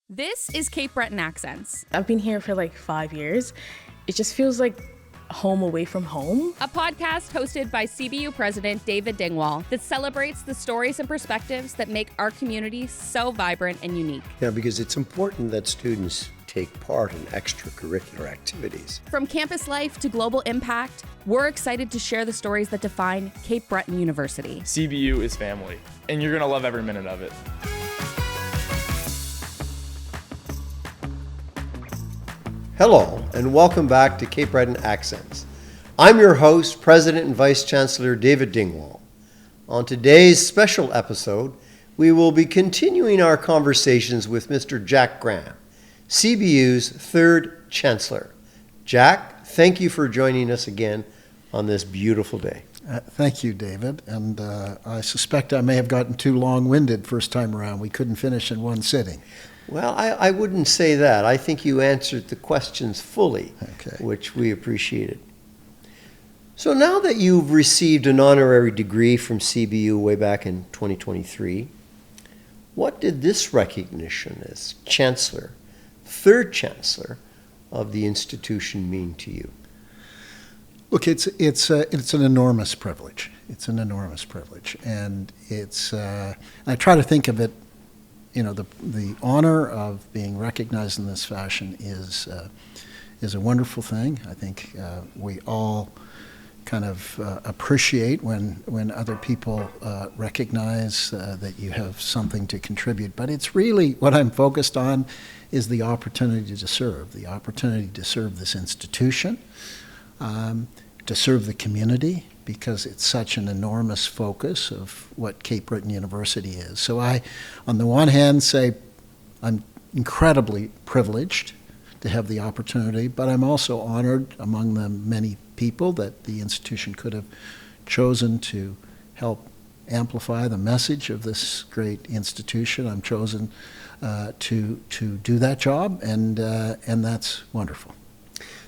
This is Cape Breton Accents, I've been here for like 5 years. It just feels like home away from home. a podcast hosted by CBU President David Dingwall that celebrates the stories and perspectives that make our community so vibrant and unique. Yeah, because it's important that students take part in extracurricular activities. From campus life to global impact, we're excited to share the stories that define Cape Breton University. CBU is family, and you're going to love every minute of it. Hello, and welcome back to Cape Breton Accents. I'm your host, President and Vice Chancellor David Dingwall. On today's special episode, we will be continuing our conversations with Mr. Jack Graham, CBU's third Chancellor. Jack, thank you for joining us again on this beautiful day. Thank you, David. And I suspect I may have gotten too long-winded first time around. We couldn't finish in one sitting. Well, I wouldn't say that. I think you answered the questions fully, Okay. which we appreciated. So now that you've received an honorary degree from CBU way back in 2023, what did this recognition as Chancellor, third Chancellor of the institution mean to you? Look, it's an enormous privilege. It's an enormous privilege, and I try to think of it. You know, the honor of being recognized in this fashion is a wonderful thing. I think we all kind of appreciate when other people recognize that you have something to contribute. But it's really what I'm focused on is the opportunity to serve this institution, to serve the community, because it's such an enormous focus of what Cape Breton University is. So I, on the one hand, say I'm incredibly privileged to have the opportunity, but I'm also honored among the many people that the institution could have chosen to help amplify the message of this great institution. I'm chosen to do that job, and that's wonderful.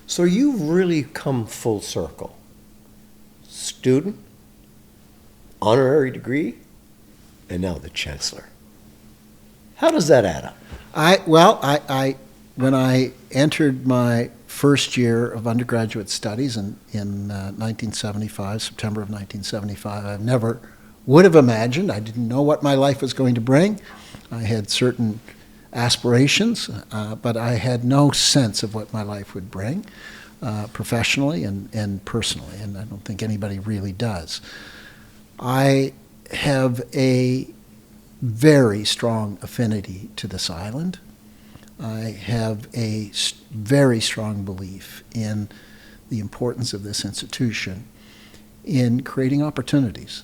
So you've really come full circle. Student, honorary degree, and now the Chancellor. How does that add up? When I entered my first year of undergraduate studies in 1975, September of 1975, I never would have imagined. I didn't know what my life was going to bring. I had certain aspirations, but I had no sense of what my life would bring. Professionally and personally, and I don't think anybody really does. I have a very strong affinity to this island. I have a very strong belief in the importance of this institution in creating opportunities.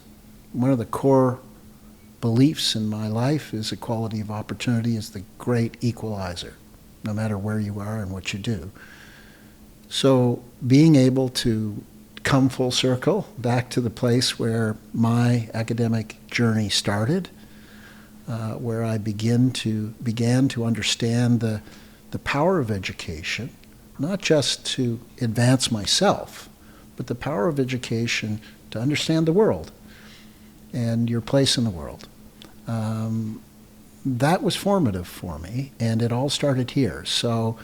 One of the core beliefs in my life is equality of opportunity is the great equalizer, no matter where you are and what you do. So being able to come full circle back to the place where my academic journey started, where I began to understand the power of education, not just to advance myself, but the power of education to understand the world and your place in the world. That was formative for me, and it all started here. So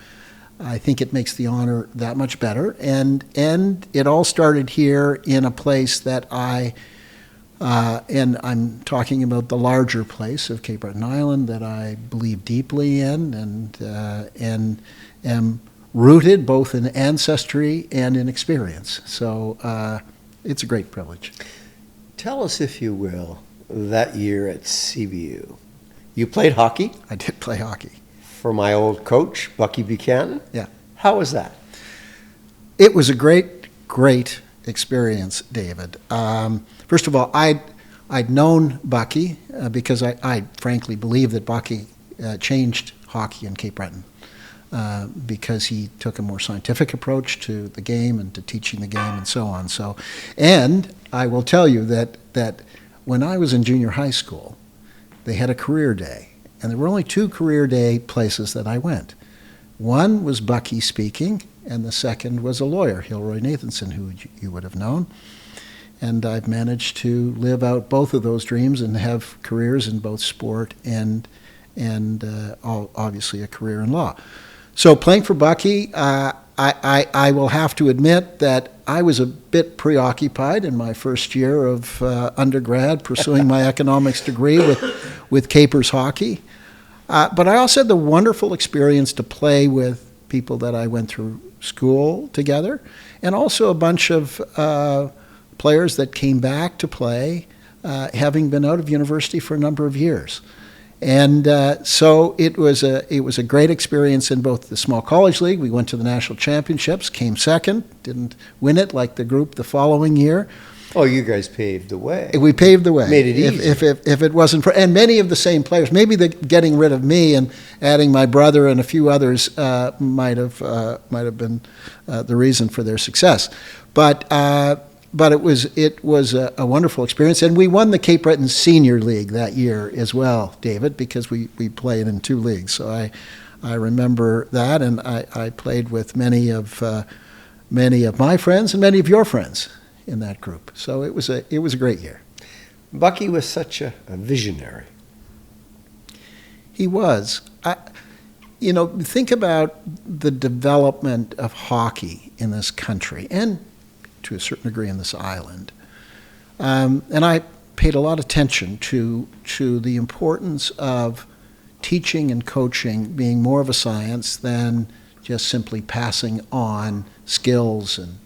I think it makes the honor that much better, and it all started here in a place that and I'm talking about the larger place of Cape Breton Island that I believe deeply in, and am rooted both in ancestry and in experience. So it's a great privilege. Tell us, if you will, that year at CBU. You played hockey? I did play hockey. For my old coach, Bucky Buchanan? Yeah. How was that? It was a great experience, David. First of all, I'd known Bucky because I frankly believe that Bucky changed hockey in Cape Breton because he took a more scientific approach to the game and to teaching the game and so on. So, and I will tell you that when I was in junior high school, they had a career day. And there were only two career day places that I went. One was Bucky speaking, and the second was a lawyer, Hilroy Nathanson, who you would have known. And I've managed to live out both of those dreams and have careers in both sport and and obviously a career in law. So playing for Bucky, I will have to admit that I was a bit preoccupied in my first year of undergrad pursuing my economics degree with Capers hockey. But I also had the wonderful experience to play with people that I went through school together, and also a bunch of players that came back to play, having been out of university for a number of years. And so it was a great experience in both the small college league. We went to the national championships, came second, didn't win it like the group the following year. Oh, you guys paved the way. We paved the way. Made it easy. If it wasn't for, and many of the same players, maybe the getting rid of me and adding my brother and a few others might have been the reason for their success. But it was a wonderful experience, and we won the Cape Breton Senior League that year as well, David, because we played in two leagues. So I remember that, and I played with many of my friends and many of your friends in that group. So it was a great year. Bucky was such a visionary. He was. Think about the development of hockey in this country and to a certain degree in this island. And I paid a lot of attention to the importance of teaching and coaching being more of a science than just simply passing on skills and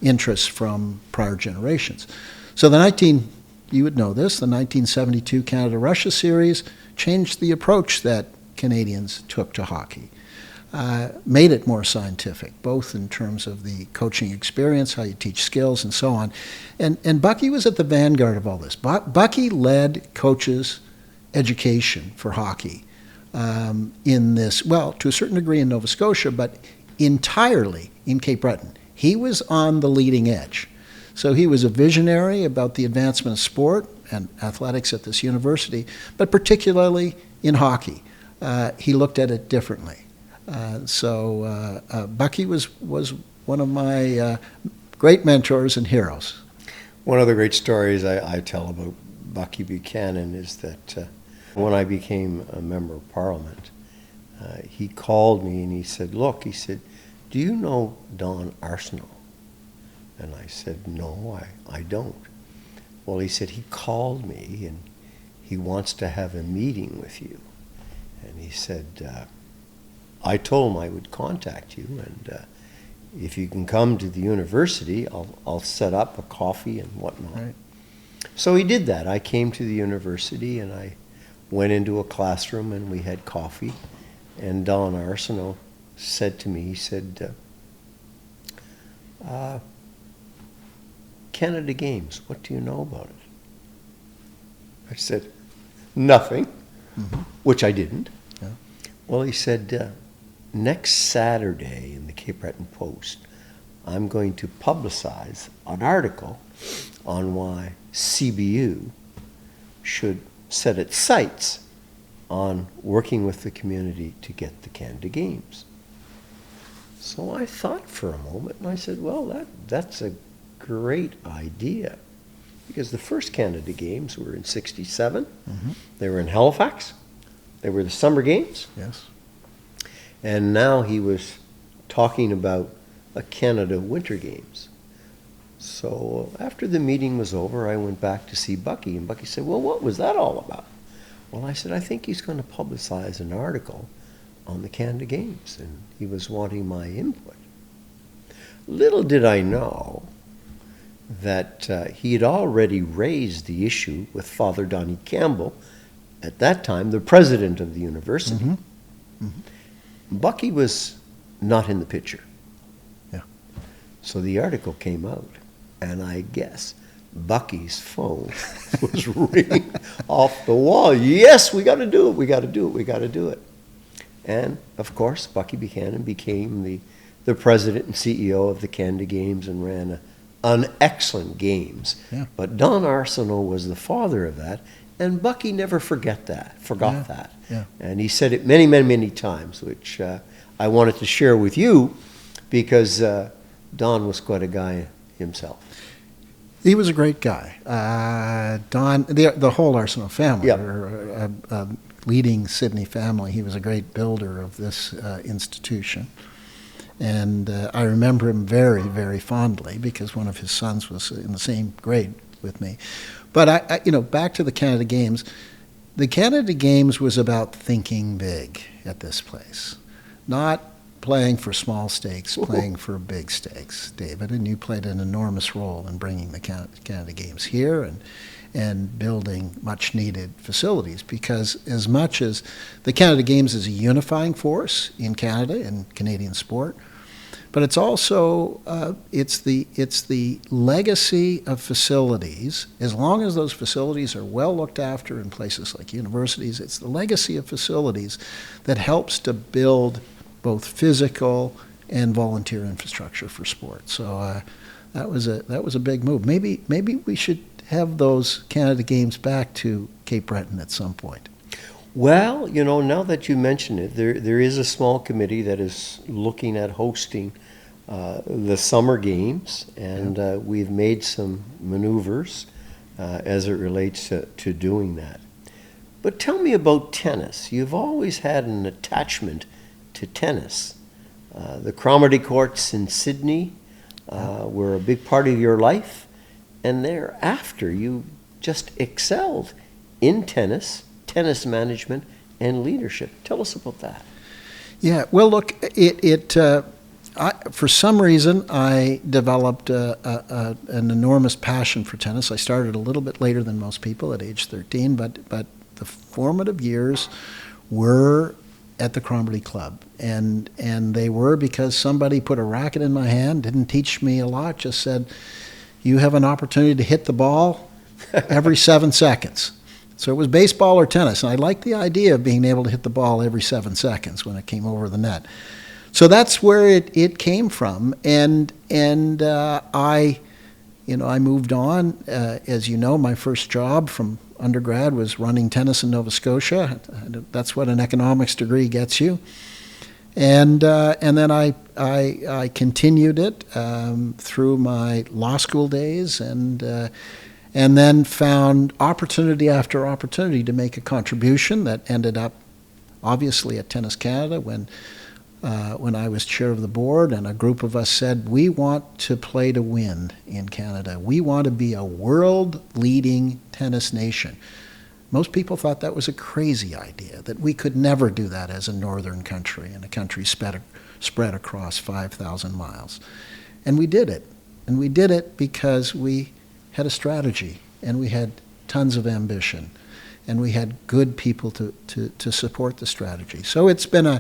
interests from prior generations. So you would know this, the 1972 Canada-Russia series changed the approach that Canadians took to hockey. Made it more scientific, both in terms of the coaching experience, how you teach skills, and so on. And Bucky was at the vanguard of all this. Bucky led coaches' education for hockey in this, well, to a certain degree in Nova Scotia, but entirely in Cape Breton. He was on the leading edge. So he was a visionary about the advancement of sport and athletics at this university, but particularly in hockey. He looked at it differently. So Bucky was one of my great mentors and heroes. One of the great stories I tell about Bucky Buchanan is that when I became a member of Parliament, he called me and he said, "Look," he said, "do you know Don Arsenault?" And I said, "No, I don't." Well, he said, "He called me and he wants to have a meeting with you." And he said, I told him I would contact you, and if you can come to the university, I'll set up a coffee and whatnot. Right. So he did that. I came to the university and I went into a classroom and we had coffee. And Don Arsenault said to me, he said, "Canada Games, what do you know about it?" I said, "Nothing," which I didn't. Yeah. Well, he said, "Next Saturday in the Cape Breton Post, I'm going to publicize an article on why CBU should set its sights on working with the community to get the Canada Games." So I thought for a moment and I said, well, that's a great idea, because the first Canada Games were in '67. They were in Halifax. They were the summer games. Yes. And now he was talking about a Canada Winter Games. So after the meeting was over, I went back to see Bucky, and Bucky said, "Well, what was that all about?" Well, I said, "I think he's going to publicize an article on the Canada Games," and he was wanting my input. Little did I know that he had already raised the issue with Father Donnie Campbell, at that time the president of the university. Bucky was not in the picture. Yeah. So the article came out, and I guess Bucky's phone was ringing off the wall. Yes, we got to do it. We got to do it. We got to do it. And of course, Bucky Buchanan became the president and CEO of the Canada Games and ran an excellent games. Yeah. But Don Arsenault was the father of that, and Bucky never forgot that. Yeah. And he said it many, many, many times, which I wanted to share with you, because Don was quite a guy himself. He was a great guy. Don, the whole Arsenault family, yeah, were leading Sydney family. He was a great builder of this institution. And I remember him very, very fondly because one of his sons was in the same grade with me. But back to the Canada Games. The Canada Games was about thinking big at this place, not playing for small stakes, playing for big stakes, David. And you played an enormous role in bringing the Canada Games here and building much needed facilities, because as much as the Canada Games is a unifying force in Canada and Canadian sport, but it's also it's the legacy of facilities. As long as those facilities are well looked after in places like universities, it's the legacy of facilities that helps to build both physical and volunteer infrastructure for sport. So that was a big move. Maybe we should have those Canada Games back to Cape Breton at some point. Well, now that you mention it, there is a small committee that is looking at hosting the summer games, and we've made some maneuvers as it relates to doing that. But tell me about tennis. You've always had an attachment to tennis. The Cromarty courts in Sydney were a big part of your life, and thereafter you just excelled in tennis management, and leadership. Tell us about that. Yeah, well, look, for some reason, I developed an enormous passion for tennis. I started a little bit later than most people, at age 13, but the formative years were at the Cromarty Club, and they were because somebody put a racket in my hand, didn't teach me a lot, just said, you have an opportunity to hit the ball every 7 seconds. So it was baseball or tennis, and I liked the idea of being able to hit the ball every 7 seconds when it came over the net. So that's where it came from, and I moved on. As you know, my first job from undergrad was running tennis in Nova Scotia. That's what an economics degree gets you, and then I continued it through my law school days, and then found opportunity after opportunity to make a contribution that ended up, obviously, at Tennis Canada when I was chair of the board, and a group of us said, we want to play to win in Canada. We want to be a world-leading tennis nation. Most people thought that was a crazy idea, that we could never do that as a northern country, and a country spread across 5,000 miles. And we did it. And we did it because we had a strategy, and we had tons of ambition, and we had good people to support the strategy. So it's been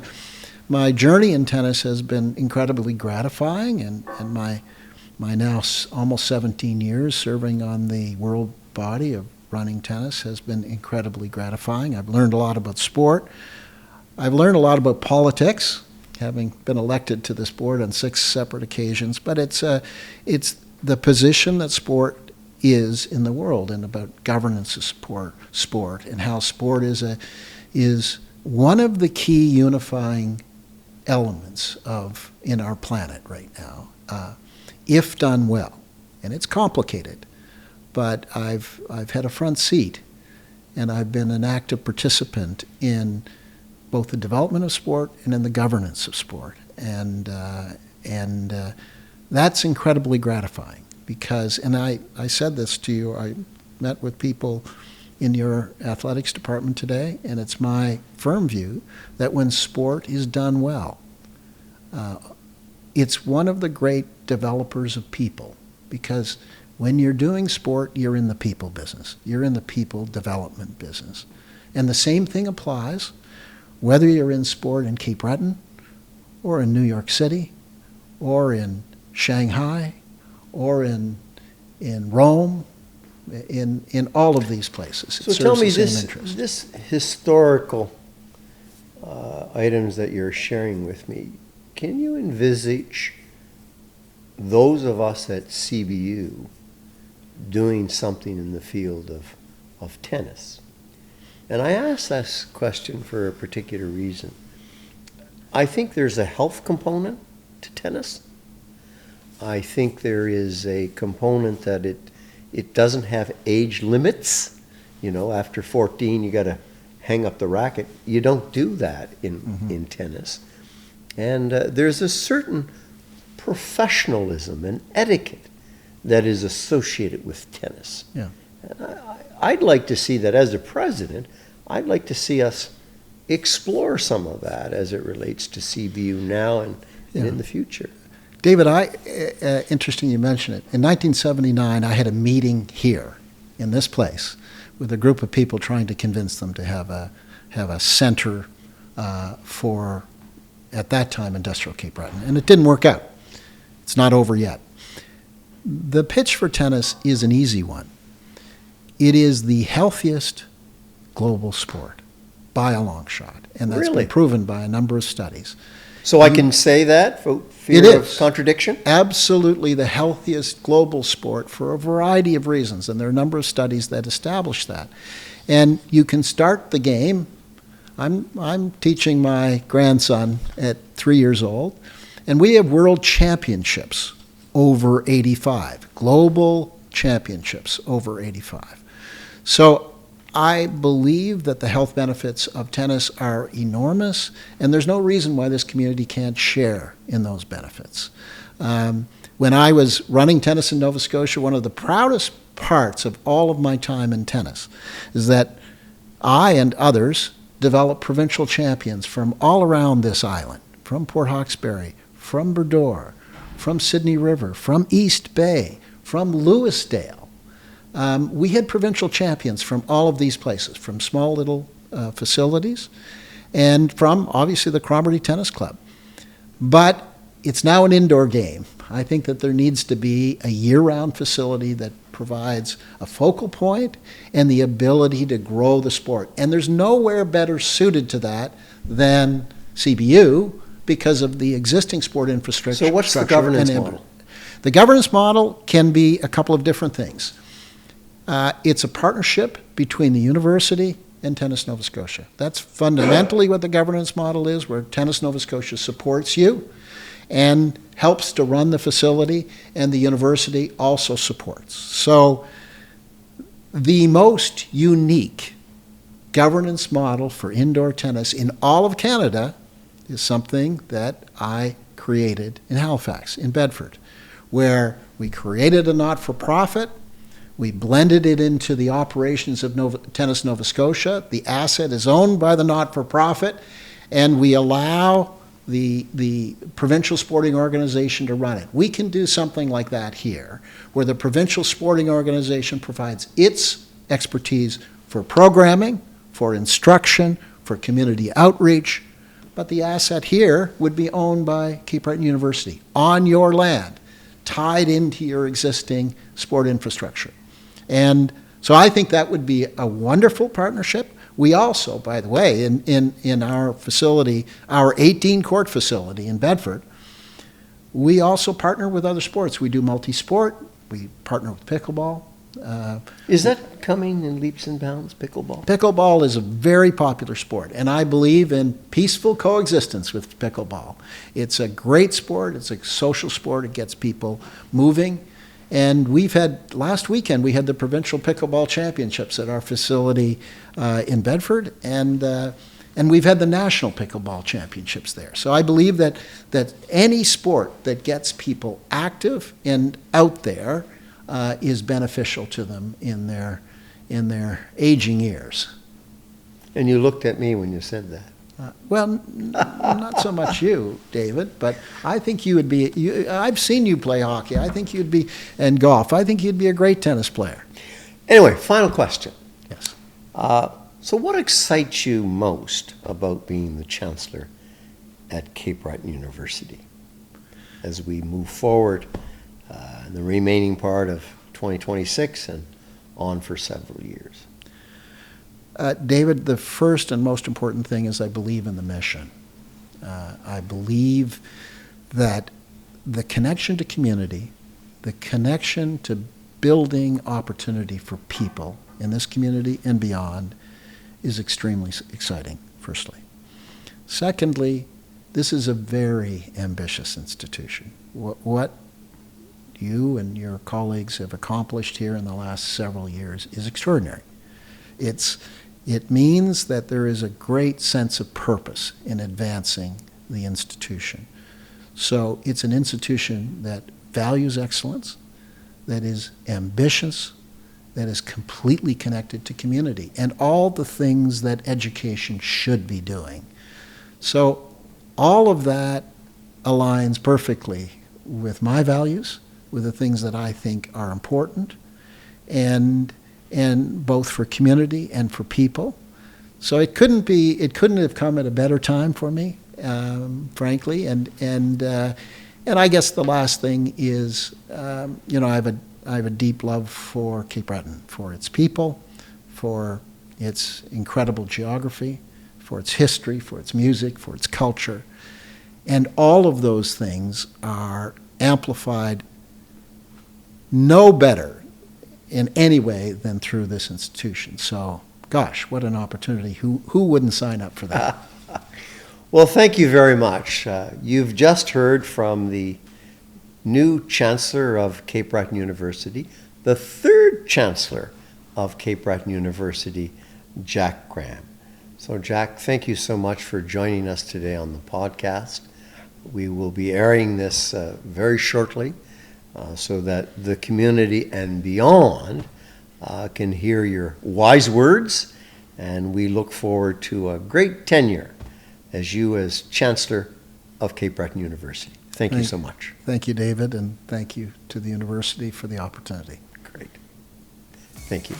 my journey in tennis has been incredibly gratifying, and my now almost 17 years serving on the world body of running tennis has been incredibly gratifying. I've learned a lot about sport. I've learned a lot about politics, having been elected to this board on 6 separate occasions, but it's the position that sport is in the world, and about governance of sport, and how sport is one of the key unifying elements in our planet right now, if done well. And it's complicated, but I've had a front seat, and I've been an active participant in both the development of sport and in the governance of sport, and that's incredibly gratifying. Because, and I said this to you, I met with people in your athletics department today, and it's my firm view that when sport is done well, it's one of the great developers of people. Because when you're doing sport, you're in the people business. You're in the people development business. And the same thing applies whether you're in sport in Cape Breton, or in New York City, or in Shanghai, or in Rome, in all of these places. So tell me, this historical items that you're sharing with me, can you envisage those of us at CBU doing something in the field of tennis? And I ask this question for a particular reason. I think there's a health component to tennis. I think there is a component that it doesn't have age limits. After 14, you got to hang up the racket. You don't do that in tennis. And there's a certain professionalism and etiquette that is associated with tennis. Yeah. And I'd like to see that as a president. I'd like to see us explore some of that as it relates to CBU now and in the future. David, interesting you mention it. In 1979, I had a meeting here in this place with a group of people trying to convince them to have a center for, at that time, industrial Cape Breton. And it didn't work out. It's not over yet. The pitch for tennis is an easy one. It is the healthiest global sport by a long shot. And that's Really? been proven by a number of studies. So I can say that for fear It of is. contradiction? Absolutely the healthiest global sport for a variety of reasons, and there are a number of studies that establish that. And you can start the game. I'm teaching my grandson at 3 years old, and we have world championships over 85, global championships over 85. So I believe that the health benefits of tennis are enormous, and there's no reason why this community can't share in those benefits. When I was running tennis in Nova Scotia, one of the proudest parts of all of my time in tennis is that I and others developed provincial champions from all around this island, from Port Hawkesbury, from Burdor, from Sydney River, from East Bay, from Lewisdale. We had provincial champions from all of these places, from small little facilities, and from, obviously, the Cromarty Tennis Club. But it's now an indoor game. I think that there needs to be a year-round facility that provides a focal point and the ability to grow the sport. And there's nowhere better suited to that than CBU because of the existing sport infrastructure. So what's the governance model? The governance model can be a couple of different things. It's a partnership between the university and Tennis Nova Scotia. That's fundamentally what the governance model is, where Tennis Nova Scotia supports you and helps to run the facility, and the university also supports. So the most unique governance model for indoor tennis in all of Canada is something that I created in Halifax, in Bedford, where we created a not-for-profit. We blended it into the operations of Tennis Nova Scotia. The asset is owned by the not-for-profit, and we allow the provincial sporting organization to run it. We can do something like that here, where the provincial sporting organization provides its expertise for programming, for instruction, for community outreach, but the asset here would be owned by Cape Breton University on your land, tied into your existing sport infrastructure. And so I think that would be a wonderful partnership. We also, by the way, in our facility, our 18-court facility in Bedford, we also partner with other sports. We do multi-sport. We partner with pickleball. Is that coming in leaps and bounds, pickleball? Pickleball is a very popular sport, and I believe in peaceful coexistence with pickleball. It's a great sport. It's a social sport. It gets people moving. And last weekend, we had the provincial pickleball championships at our facility in Bedford, and we've had the national pickleball championships there. So I believe that any sport that gets people active and out there is beneficial to them in their aging years. And you looked at me when you said that. Well, not so much you, David, but I think you would be, I've seen you play hockey. I think you'd be, and golf. I think you'd be a great tennis player. Anyway, final question. Yes. So what excites you most about being the Chancellor at Cape Breton University as we move forward in the remaining part of 2026 and on for several years? David, the first and most important thing is I believe in the mission. I believe that the connection to community, the connection to building opportunity for people in this community and beyond is extremely exciting, firstly. Secondly, this is a very ambitious institution. What you and your colleagues have accomplished here in the last several years is extraordinary. It means that there is a great sense of purpose in advancing the institution. So it's an institution that values excellence, that is ambitious, that is completely connected to community, and all the things that education should be doing. So all of that aligns perfectly with my values, with the things that I think are important, and both for community and for people. So it couldn't have come at a better time for me, frankly. And I guess the last thing is, I have a deep love for Cape Breton, for its people, for its incredible geography, for its history, for its music, for its culture. And all of those things are amplified no better in any way than through this institution. So, gosh, what an opportunity. Who wouldn't sign up for that? Well, thank you very much. You've just heard from the new Chancellor of Cape Breton University, the third Chancellor of Cape Breton University, Jack Graham. So, Jack, thank you so much for joining us today on the podcast. We will be airing this very shortly so that the community and beyond can hear your wise words, and we look forward to a great tenure as Chancellor of Cape Breton University. Thank you so much. Thank you, David, and thank you to the university for the opportunity. Great. Thank you.